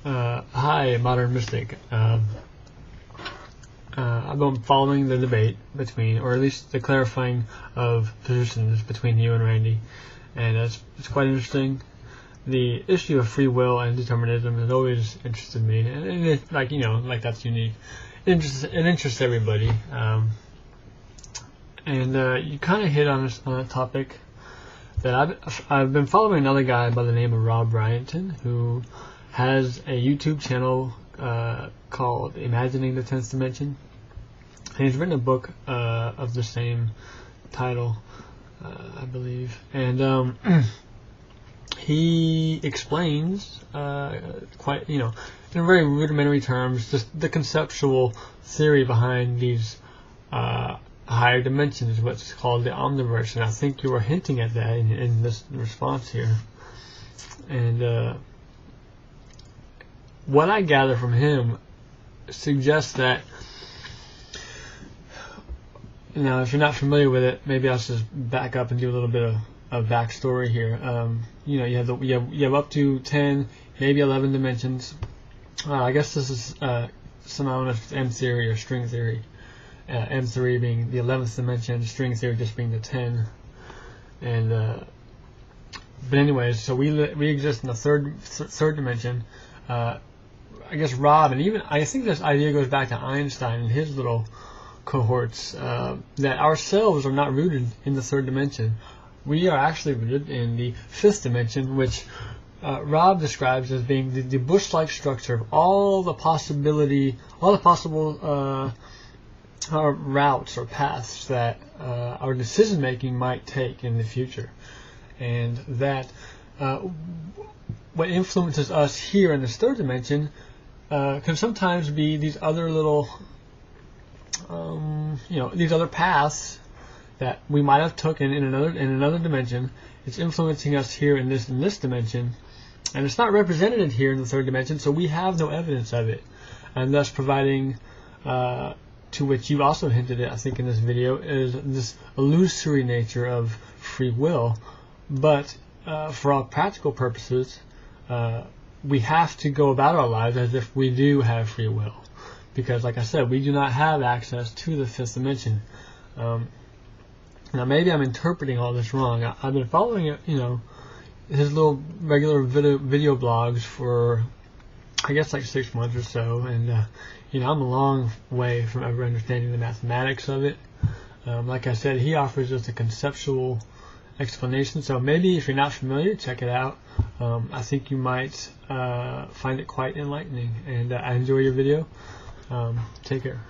Hi, Modern Mystic. I've been following the debate between, or at least the clarifying of positions between you and Randy, and it's quite interesting. The issue of free will and determinism has always interested me, and it, like that's unique. It interests everybody, and you kind of hit on a topic that I've been following another guy by the name of Rob Bryanton, who has a YouTube channel called Imagining the 10th Dimension, and he's written a book of the same title, I believe, and he explains quite, in very rudimentary terms, just the conceptual theory behind these higher dimensions, what's called the omniverse, and I think you were hinting at that in this response here. And what I gather from him suggests that, if you're not familiar with it, maybe I'll just back up and do a little bit of backstory here. You have up to 10, maybe 11 dimensions. I guess this is somehow known as M theory or string theory. M3 being the 11th dimension, string theory just being the 10. And but anyways, so we exist in the third dimension. I guess Rob, and even I think this idea goes back to Einstein and his little cohorts, that ourselves are not rooted in the third dimension. We are actually rooted in the fifth dimension, which Rob describes as being the bush-like structure of all the possible routes or paths that our decision-making might take in the future, and that what influences us here in this third dimension can sometimes be these other little, these other paths that we might have taken in another dimension. It's influencing us here in this dimension, and it's not represented here in the third dimension, so we have no evidence of it, and thus providing, to which you also hinted at, I think, in this video, is this illusory nature of free will. But for all practical purposes, we have to go about our lives as if we do have free will, because, like I said, we do not have access to the fifth dimension. Now, maybe I'm interpreting all this wrong. I've been following it, his little regular video blogs for, I guess, like 6 months or so, and I'm a long way from ever understanding the mathematics of it. Like I said, he offers just a conceptual explanation, so maybe if you're not familiar, check it out. I think you might find it quite enlightening, and I enjoy your video. Take care.